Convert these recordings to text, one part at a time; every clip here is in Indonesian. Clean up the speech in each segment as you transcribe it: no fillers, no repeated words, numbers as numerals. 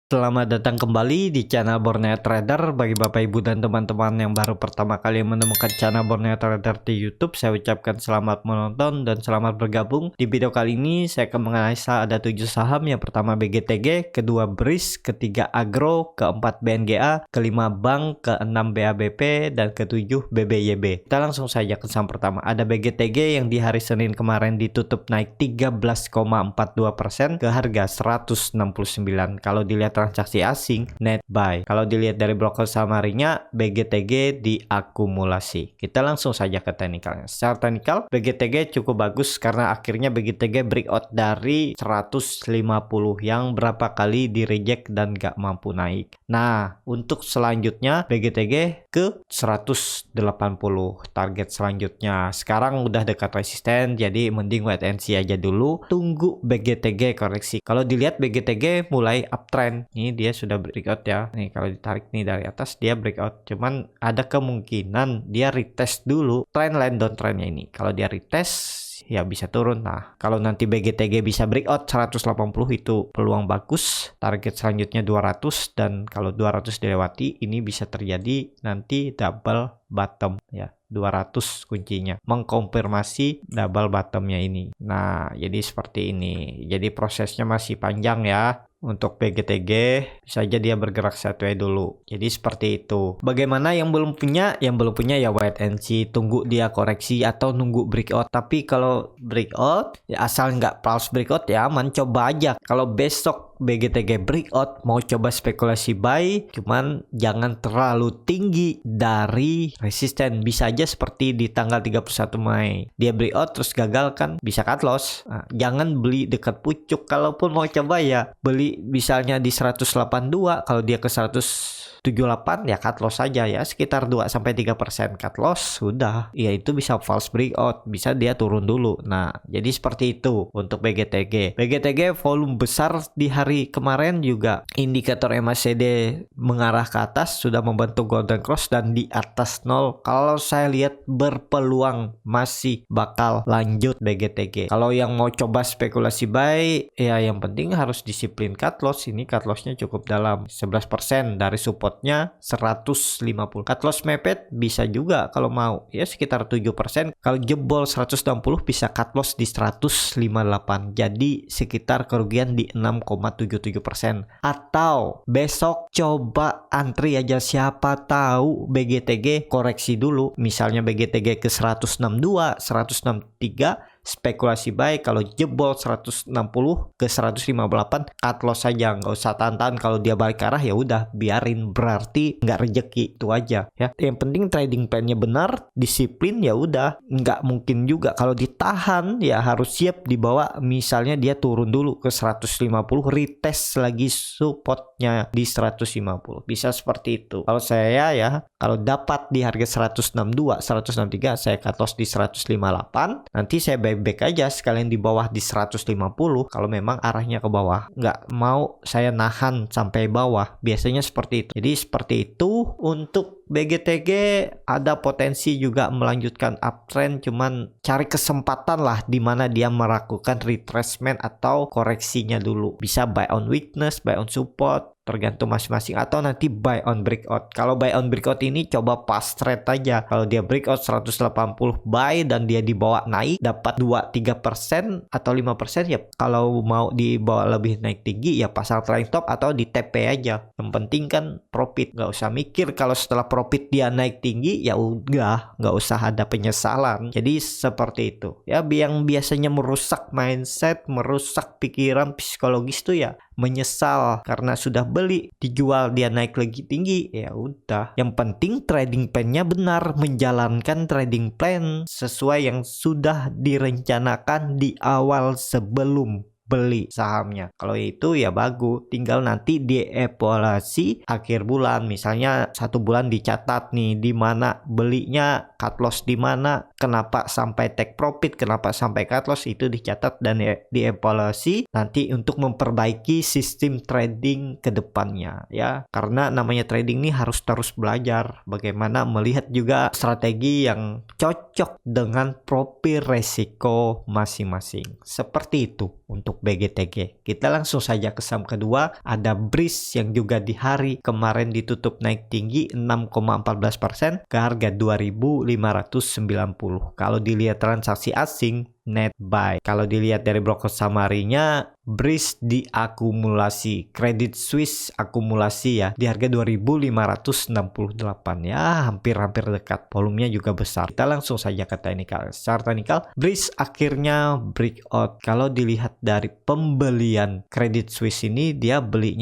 Selamat datang kembali di channel Borneo Trader. Bagi Bapak Ibu dan teman-teman yang baru pertama kali menemukan channel Borneo Trader di YouTube, saya ucapkan selamat menonton dan selamat bergabung. Di video kali ini saya akan menganalisa ada 7 saham. Yang pertama BGTG, kedua BRIS, ketiga Agro, keempat BNGA, kelima Bank, keenam BABP, dan ketujuh BBYB. Kita langsung saja ke saham pertama. Ada BGTG yang di hari Senin kemarin ditutup naik 13,42% ke harga 169. Kalau dilihat transaksi asing net buy. Kalau dilihat dari broker saham harinya, BGTG diakumulasi. Kita langsung saja ke teknikalnya. Secara teknikal, BGTG cukup bagus karena akhirnya BGTG breakout dari 150 yang berapa kali di reject dan gak mampu naik. Nah, untuk selanjutnya BGTG ke 180 target selanjutnya. Sekarang udah dekat resisten, jadi mending wait and see aja dulu. Tunggu BGTG koreksi. Kalau dilihat BGTG mulai uptrend. Ini dia sudah breakout ya. Nih kalau ditarik nih dari atas dia breakout. Cuman ada kemungkinan dia retest dulu trendline downtrendnya ini. Kalau dia retest ya bisa turun. Nah, kalau nanti BGTG bisa breakout 180 itu peluang bagus. Target selanjutnya 200 dan kalau 200 dilewati ini bisa terjadi nanti double bottom ya. 200 kuncinya mengkonfirmasi double bottomnya ini. Nah, jadi seperti ini. Jadi prosesnya masih panjang ya. Untuk BGTG bisa aja dia bergerak sideways dulu. Jadi seperti itu. Bagaimana yang belum punya? Yang belum punya ya wait and see, tunggu dia koreksi atau nunggu breakout. Tapi kalau breakout ya asal nggak pulse breakout ya aman, coba aja. Kalau besok BGTG breakout mau coba spekulasi buy, cuman jangan terlalu tinggi dari resisten. Bisa aja seperti di tanggal 31 Mei dia breakout terus gagal kan, bisa cut loss. Nah, jangan beli dekat pucuk. Kalaupun mau coba ya beli misalnya di 182, kalau dia ke 178 ya cut loss saja ya, sekitar 2-3% cut loss sudah. Ya itu bisa false breakout, bisa dia turun dulu. Nah, jadi seperti itu untuk BGTG. BGTG volume besar di hari kemarin juga indikator MACD mengarah ke atas sudah membentuk golden cross dan di atas 0. Kalau saya lihat berpeluang masih bakal lanjut BGTG. Kalau yang mau coba spekulasi buy ya yang penting harus disiplin cut loss. Ini cut lossnya cukup dalam 11% dari supportnya 150. Cut loss mepet bisa juga kalau mau ya sekitar 7%. Kalau jebol 160 bisa cut loss di 158. Jadi sekitar kerugian di 6,77%. Atau besok coba antri aja, siapa tahu BGTG koreksi dulu. Misalnya BGTG ke 162, 163 spekulasi buy. Kalau jebol 160 ke 158 cut loss saja, nggak usah tahan-tahan. Kalau dia balik arah ya udah biarin, berarti nggak rejeki, itu aja ya. Yang penting trading plan-nya benar, disiplin ya udah. Nggak mungkin juga kalau ditahan ya harus siap dibawa. Misalnya dia turun dulu ke 150, retest lagi supportnya di 150, bisa seperti itu. Kalau saya ya kalau dapat di harga 162, 163 saya cut loss di 158, nanti saya back aja sekalian di bawah di 150 kalau memang arahnya ke bawah. Nggak mau saya nahan sampai bawah, biasanya seperti itu. Jadi seperti itu untuk BGTG. Ada potensi juga melanjutkan uptrend, cuman cari kesempatan lah di mana dia melakukan retracement atau koreksinya dulu. Bisa buy on weakness, buy on support, tergantung masing-masing, atau nanti buy on breakout. Kalau buy on breakout ini coba pas trade aja. Kalau dia breakout 180 buy dan dia dibawa naik dapat 2-3% atau 5% ya. Kalau mau dibawa lebih naik tinggi ya pasang trailing stop atau di TP aja. Yang penting kan profit, nggak usah mikir kalau setelah profit dia naik tinggi ya udah, nggak usah ada penyesalan. Jadi seperti itu ya. Yang biasanya merusak mindset, merusak pikiran psikologis tuh ya menyesal karena sudah beli, dijual dia naik lagi tinggi. Ya udah, yang penting trading plan-nya benar, menjalankan trading plan sesuai yang sudah direncanakan di awal sebelum beli sahamnya. Kalau itu ya bagus, tinggal nanti dievaluasi akhir bulan. Misalnya 1 bulan dicatat nih di mana belinya, cut loss di mana, kenapa sampai take profit, kenapa sampai cut loss, itu dicatat dan dievaluasi nanti untuk memperbaiki sistem trading ke depannya ya. Karena namanya trading ini harus terus belajar bagaimana melihat juga strategi yang cocok dengan profil resiko masing-masing. Seperti itu untuk untuk BGTG. Kita langsung saja ke saham kedua, ada Breeze yang juga di hari kemarin ditutup naik tinggi 6,14% ke harga 2.590. Kalau dilihat transaksi asing net buy. Kalau dilihat dari broker summary-nya, Breeze diakumulasi, Credit Suisse akumulasi ya di harga 2.568 ya, hampir dekat. Volumenya juga besar. Kita langsung saja ke technical. Secara technical, Breeze akhirnya breakout. Kalau dilihat dari pembelian Credit Suisse ini, dia beli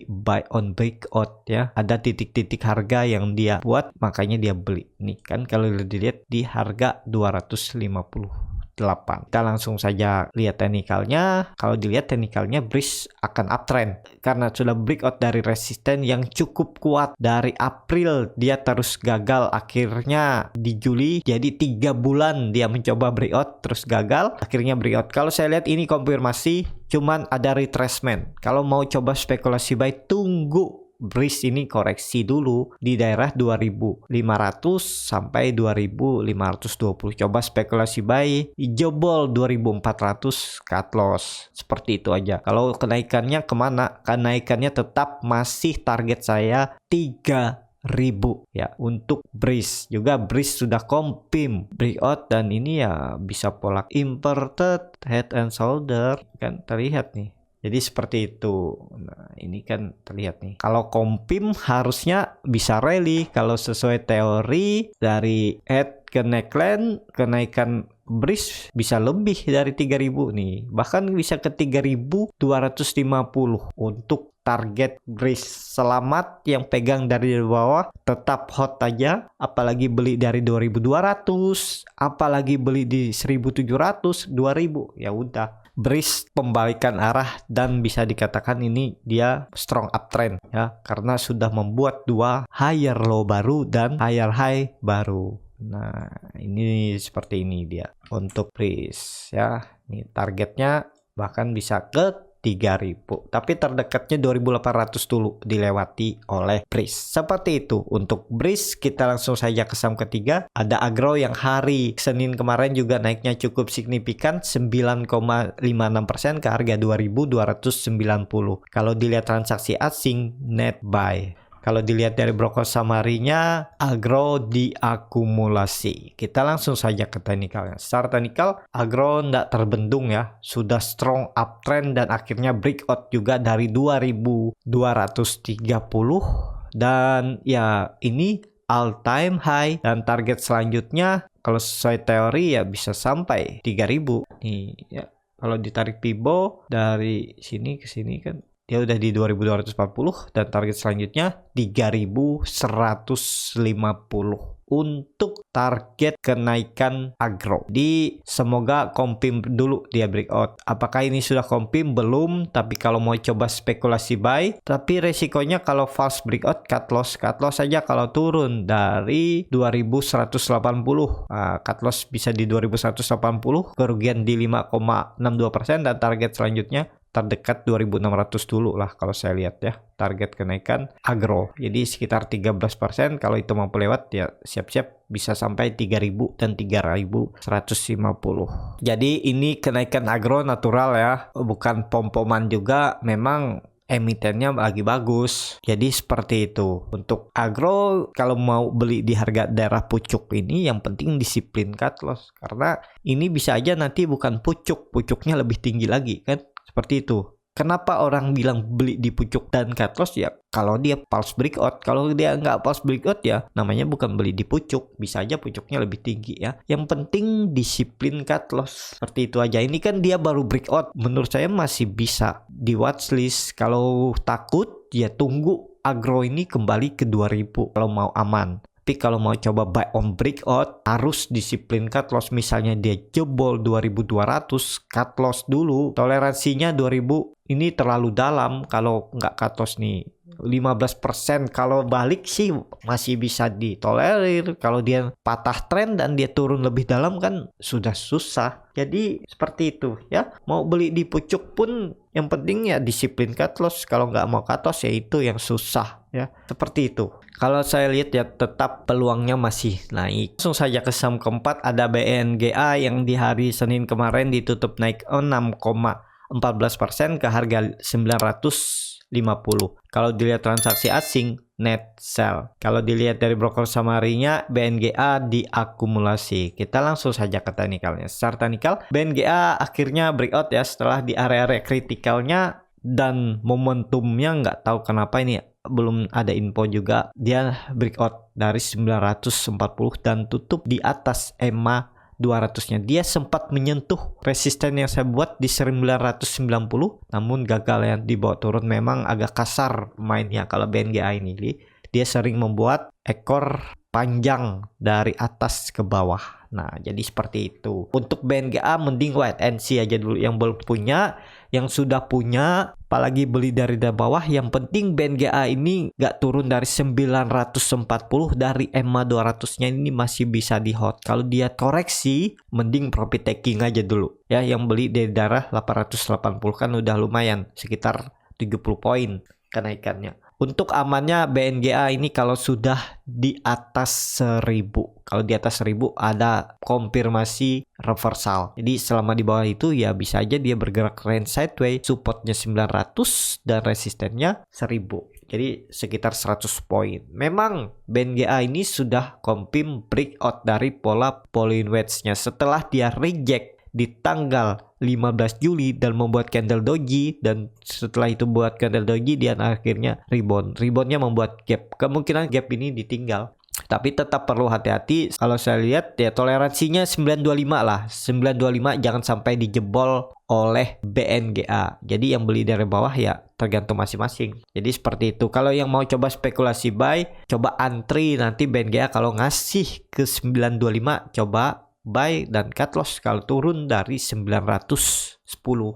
buy on breakout ya. Ada titik-titik harga yang dia buat, makanya dia beli. Nih kan kalau dilihat di harga 258. Kita langsung saja lihat teknikalnya. Kalau dilihat teknikalnya, Breeze akan uptrend karena sudah breakout dari resisten yang cukup kuat. Dari April dia terus gagal, akhirnya di Juli jadi 3 bulan dia mencoba breakout terus gagal, akhirnya breakout. Kalau saya lihat ini konfirmasi, cuman ada retracement. Kalau mau coba spekulasi buy, tunggu Breeze ini koreksi dulu di daerah 2.500 sampai 2.520. Coba spekulasi buy, jebol 2.400 cut loss. Seperti itu aja. Kalau kenaikannya kemana? Kenaikannya tetap masih target saya 3.000 ya untuk Breeze. Juga Breeze sudah confirm breakout dan ini ya bisa pola inverted head and shoulder kan terlihat nih. Jadi seperti itu. Nah, ini kan terlihat nih. Kalau kompim harusnya bisa rally. Kalau sesuai teori dari head ke neckline, kenaikan Breeze bisa lebih dari 3.000 nih. Bahkan bisa ke 3.250 untuk target Breeze. Selamat yang pegang dari bawah, tetap hot aja. Apalagi beli dari 2.200, apalagi beli di 1.700, 2.000. Ya udah. Breeze pembalikan arah dan bisa dikatakan ini dia strong uptrend ya, karena sudah membuat 2 higher low baru dan higher high baru. Nah, ini seperti ini dia untuk Breeze ya. Ini targetnya bahkan bisa ke 3.000, tapi terdekatnya 2.800 dulu dilewati oleh Breeze. Seperti itu untuk Breeze. Kita langsung saja ke saham ketiga, ada Agro yang hari Senin kemarin juga naiknya cukup signifikan 9,56% ke harga 2.290. Kalau dilihat transaksi asing net buy. Kalau dilihat dari broker summary-nya, Agro diakumulasi. Kita langsung saja ke teknikalnya. Secara teknikal, Agro tidak terbendung ya. Sudah strong uptrend dan akhirnya breakout juga dari 2.230. Dan ya ini all time high. Dan target selanjutnya, kalau sesuai teori ya bisa sampai 3.000. Nih ya. Kalau ditarik Pibo dari sini ke sini kan, dia udah di 2.240 dan target selanjutnya 3.150 untuk target kenaikan Agro. Jadi semoga confirm dulu dia breakout. Apakah ini sudah confirm? Belum, tapi kalau mau coba spekulasi buy, tapi resikonya kalau false breakout cut loss saja kalau turun dari 2.180. Cut loss bisa di 2.180, kerugian di 5,62% dan target selanjutnya terdekat 2.600 dulu lah kalau saya lihat ya, target kenaikan Agro. Jadi sekitar 13%. Kalau itu mampu lewat ya siap-siap bisa sampai 3.000 dan 3.150. Jadi ini kenaikan Agro natural ya, bukan pom-poman juga, memang emitennya lagi bagus. Jadi seperti itu. Untuk Agro kalau mau beli di harga daerah pucuk ini, yang penting disiplin cut loss, karena ini bisa aja nanti bukan pucuknya lebih tinggi lagi kan. Seperti itu. Kenapa orang bilang beli di pucuk dan cut loss ya? Kalau dia false breakout. Kalau dia nggak false breakout ya namanya bukan beli di pucuk. Bisa aja pucuknya lebih tinggi ya. Yang penting disiplin cut loss. Seperti itu aja. Ini kan dia baru breakout. Menurut saya masih bisa di watchlist. Kalau takut ya tunggu Agro ini kembali ke 2.000 kalau mau aman. Tapi kalau mau coba buy on breakout, harus disiplin cut loss. Misalnya dia jebol 2.200, cut loss dulu. Toleransinya 2.000 ini terlalu dalam kalau nggak cut loss nih. 15%. Kalau balik sih masih bisa ditolerir. Kalau dia patah tren dan dia turun lebih dalam kan sudah susah. Jadi seperti itu ya. Mau beli di pucuk pun yang penting ya disiplin cut loss. Kalau nggak mau cut loss ya itu yang susah ya. Seperti itu. Kalau saya lihat ya tetap peluangnya masih naik. Langsung saja ke saham keempat, ada BNGA yang di hari Senin kemarin ditutup naik 6,4 14% ke harga 950. Kalau dilihat transaksi asing, net sell. Kalau dilihat dari broker summary-nya, BNGA diakumulasi. Kita langsung saja ke technicalnya. Secara technical, BNGA akhirnya breakout ya setelah di area kritikalnya, dan momentumnya nggak tahu kenapa ini belum ada info juga. Dia breakout dari 940 dan tutup di atas EMA 200-nya. Dia sempat menyentuh resisten yang saya buat di 990, namun gagal ya, dibawa turun. Memang agak kasar mainnya kalau BNGA ini. Dia sering membuat ekor panjang dari atas ke bawah. Nah, jadi seperti itu. Untuk BNGA mending wait and see aja dulu. Yang belum punya, yang sudah punya, apalagi beli dari bawah. Yang penting BNGA ini gak turun dari 940, dari EMA 200-nya ini masih bisa di hold. Kalau dia koreksi, mending profit taking aja dulu. Ya, yang beli dari daerah 880 kan udah lumayan, sekitar 70 poin kenaikannya. Untuk amannya BNGA ini kalau sudah di atas 1000. Kalau di atas 1000 ada konfirmasi reversal. Jadi selama di bawah itu ya bisa aja dia bergerak range sideways. Supportnya 900 dan resistennya 1000. Jadi sekitar 100 poin. Memang BNGA ini sudah confirm breakout dari pola Bollinger Wedge-nya setelah dia reject di tanggal 15 Juli dan membuat candle doji, dan setelah itu buat candle doji dia akhirnya reboundnya membuat gap. Kemungkinan gap ini ditinggal, tapi tetap perlu hati-hati. Kalau saya lihat ya toleransinya 925 lah, 925 jangan sampai dijebol oleh BNGA. Jadi yang beli dari bawah ya tergantung masing-masing. Jadi seperti itu. Kalau yang mau coba spekulasi buy, coba antri nanti BNGA kalau ngasih ke 925 coba buy dan cut loss kalau turun dari 910.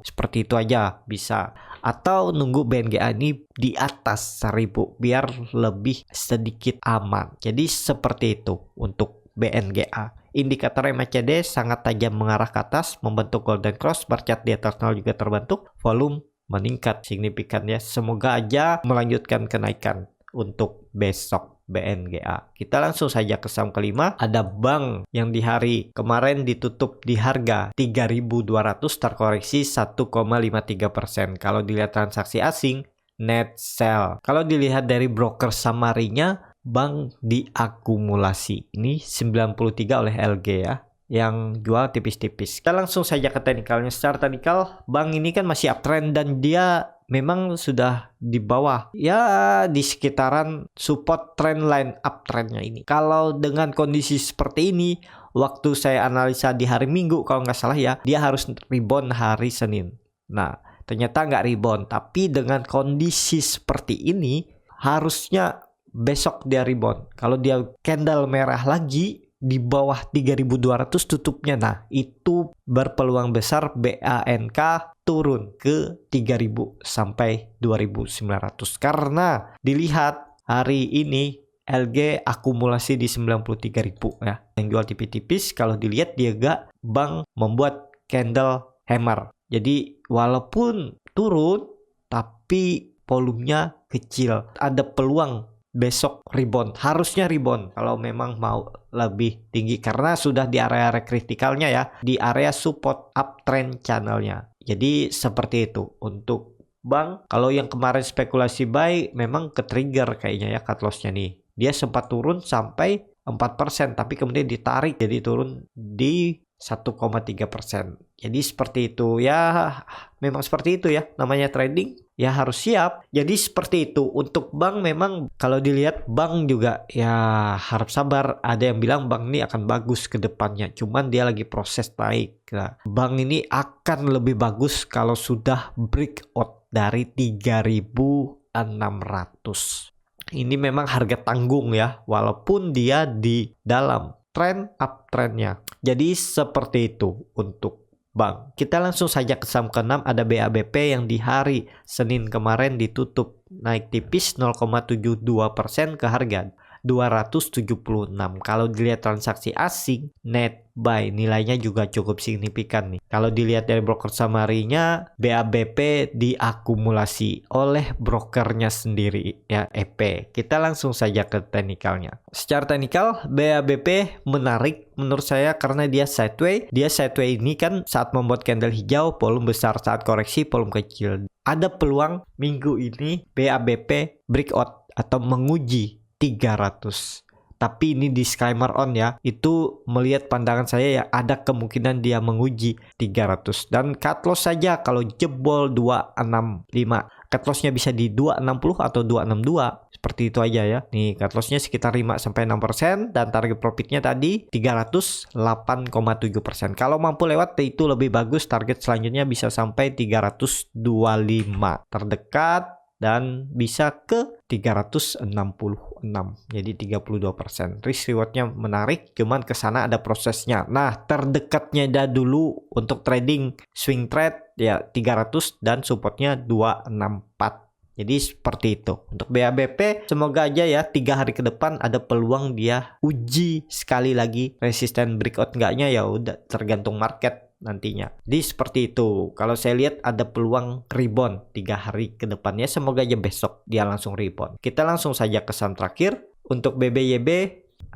Seperti itu aja bisa. Atau nunggu BNGA ini di atas 1000 biar lebih sedikit aman. Jadi seperti itu untuk BNGA. Indikator MACD sangat tajam mengarah ke atas, membentuk golden cross, bercat di atas 0 juga terbentuk, volume meningkat signifikan ya. Semoga aja melanjutkan kenaikan untuk besok BNGA. Kita langsung saja ke saham kelima. Ada bank yang di hari kemarin ditutup di harga 3.200, terkoreksi 1,53%. Kalau dilihat transaksi asing, net sell. Kalau dilihat dari broker summary-nya, bank diakumulasi. Ini 93 oleh LG ya, yang jual tipis-tipis. Kita langsung saja ke teknikalnya. Secara teknikal, bank ini kan masih uptrend dan dia memang sudah di bawah ya, di sekitaran support trendline uptrendnya ini. Kalau dengan kondisi seperti ini, waktu saya analisa di hari Minggu kalau nggak salah ya, dia harus rebound hari Senin. Nah, ternyata nggak rebound, tapi dengan kondisi seperti ini harusnya besok dia rebound. Kalau dia candle merah lagi di bawah 3.200 tutupnya, nah itu berpeluang besar BANK turun ke 3.000 sampai 2.900. Karena dilihat hari ini LG akumulasi di 93.000 ya. Yang jual tipis-tipis, kalau dilihat dia gak bank membuat candle hammer. Jadi walaupun turun tapi volumenya kecil. Ada peluang besok rebound, harusnya rebound kalau memang mau lebih tinggi karena sudah di area kritikalnya ya, di area support uptrend channelnya. Jadi seperti itu untuk bank. Kalau yang kemarin spekulasi buy memang ke trigger kayaknya ya cut lossnya nih. Dia sempat turun sampai 4%, tapi kemudian ditarik jadi turun di 1,3%. Jadi seperti itu ya, memang seperti itu ya namanya trading ya, harus siap. Jadi seperti itu untuk bank. Memang kalau dilihat bank juga ya harap sabar. Ada yang bilang bank ini akan bagus ke depannya, cuman dia lagi proses naik. Nah, bank ini akan lebih bagus kalau sudah breakout dari 3.600. Ini memang harga tanggung ya, walaupun dia di dalam trend uptrendnya. Jadi seperti itu untuk bank. Kita langsung saja ke saham ke-6. Ada BABP yang di hari Senin kemarin ditutup naik tipis 0,72% ke harga 276. Kalau dilihat transaksi asing, net buy nilainya juga cukup signifikan nih. Kalau dilihat dari broker summary-nya, BABP diakumulasi oleh brokernya sendiri ya, EP. Kita langsung saja ke teknikalnya. Secara teknikal, BABP menarik menurut saya karena dia sideway. Dia sideway ini kan saat membuat candle hijau, volume besar, saat koreksi volume kecil. Ada peluang minggu ini BABP breakout atau menguji 300. Tapi ini disclaimer on ya, itu melihat pandangan saya ya, ada kemungkinan dia menguji 300. Dan cut loss saja kalau jebol 265. Cut lossnya bisa di 260 atau 262. Seperti itu aja ya. Nih cut lossnya sekitar 5-6%. Dan target profitnya tadi 308,7%. Kalau mampu lewat itu lebih bagus. Target selanjutnya bisa sampai 325. Terdekat dan bisa ke 366, jadi 32%. Risk rewardnya menarik, cuman ke sana ada prosesnya. Nah, terdekatnya dah dulu untuk trading swing trade ya 300 dan supportnya 264. Jadi seperti itu. Untuk BABP semoga aja ya 3 hari ke depan ada peluang dia uji sekali lagi resisten breakout enggaknya, ya udah tergantung market nantinya. Jadi seperti itu. Kalau saya lihat ada peluang rebound 3 hari ke depannya. Semoga aja besok dia langsung rebound. Kita langsung saja ke saham terakhir. Untuk BBYB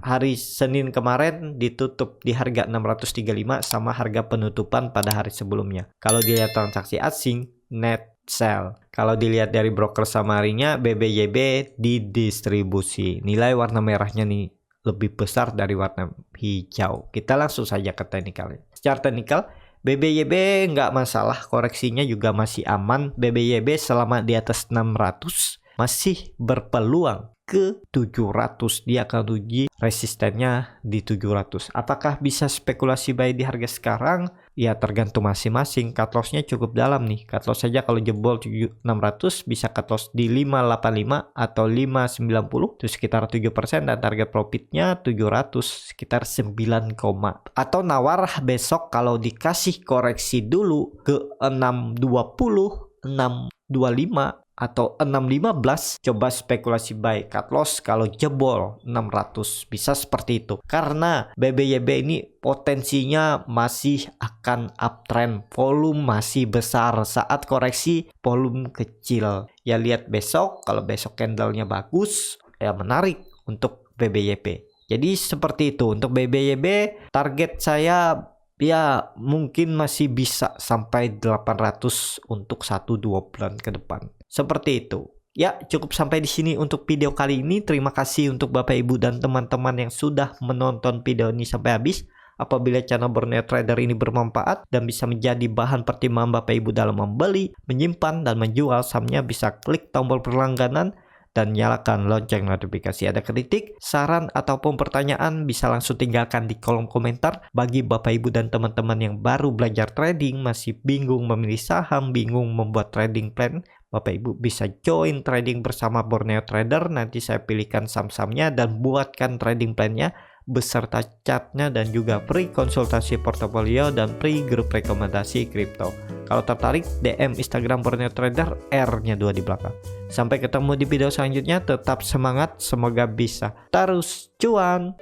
hari Senin kemarin ditutup di harga 635 sama harga penutupan pada hari sebelumnya. Kalau dilihat transaksi asing, net sell. Kalau dilihat dari broker summary-nya, BBYB didistribusi. Nilai warna merahnya nih lebih besar dari warna hijau. Kita langsung saja ke teknikal. Secara teknikal, BBYB nggak masalah, koreksinya juga masih aman. BBYB selama di atas 600 masih berpeluang ke 700. Dia akan uji resistennya di 700. Apakah bisa spekulasi buy di harga sekarang? Ya tergantung masing-masing. Cut loss-nya cukup dalam nih. Cut loss saja kalau jebol 600 bisa cut loss di 585 atau 590 itu sekitar 7%, dan target profitnya 700 sekitar 9, atau nawar besok kalau dikasih koreksi dulu ke 620, 625 atau 615, coba spekulasi buy. Cut loss kalau jebol 600 bisa seperti itu, karena BBYB ini potensinya masih akan uptrend, volume masih besar. Saat koreksi volume kecil ya, lihat besok. Kalau besok candlenya bagus ya menarik untuk BBYB. Jadi seperti itu untuk BBYB. Target saya ya mungkin masih bisa sampai 800 untuk 1-2 bulan ke depan. Seperti itu. Ya, cukup sampai di sini untuk video kali ini. Terima kasih untuk Bapak Ibu dan teman-teman yang sudah menonton video ini sampai habis. Apabila channel Borneo Trader ini bermanfaat dan bisa menjadi bahan pertimbangan Bapak Ibu dalam membeli, menyimpan, dan menjual sahamnya, bisa klik tombol berlangganan dan nyalakan lonceng notifikasi. Ada kritik, saran, ataupun pertanyaan bisa langsung tinggalkan di kolom komentar. Bagi Bapak Ibu dan teman-teman yang baru belajar trading, masih bingung memilih saham, bingung membuat trading plan, Bapak Ibu bisa join trading bersama Borneo Trader. Nanti saya pilihkan saham-sahamnya dan buatkan trading plannya beserta chartnya, dan juga free konsultasi portofolio dan free grup rekomendasi kripto. Kalau tertarik, DM Instagram Borneo Trader, R-nya 2 di belakang. Sampai ketemu di video selanjutnya, tetap semangat, semoga bisa terus cuan.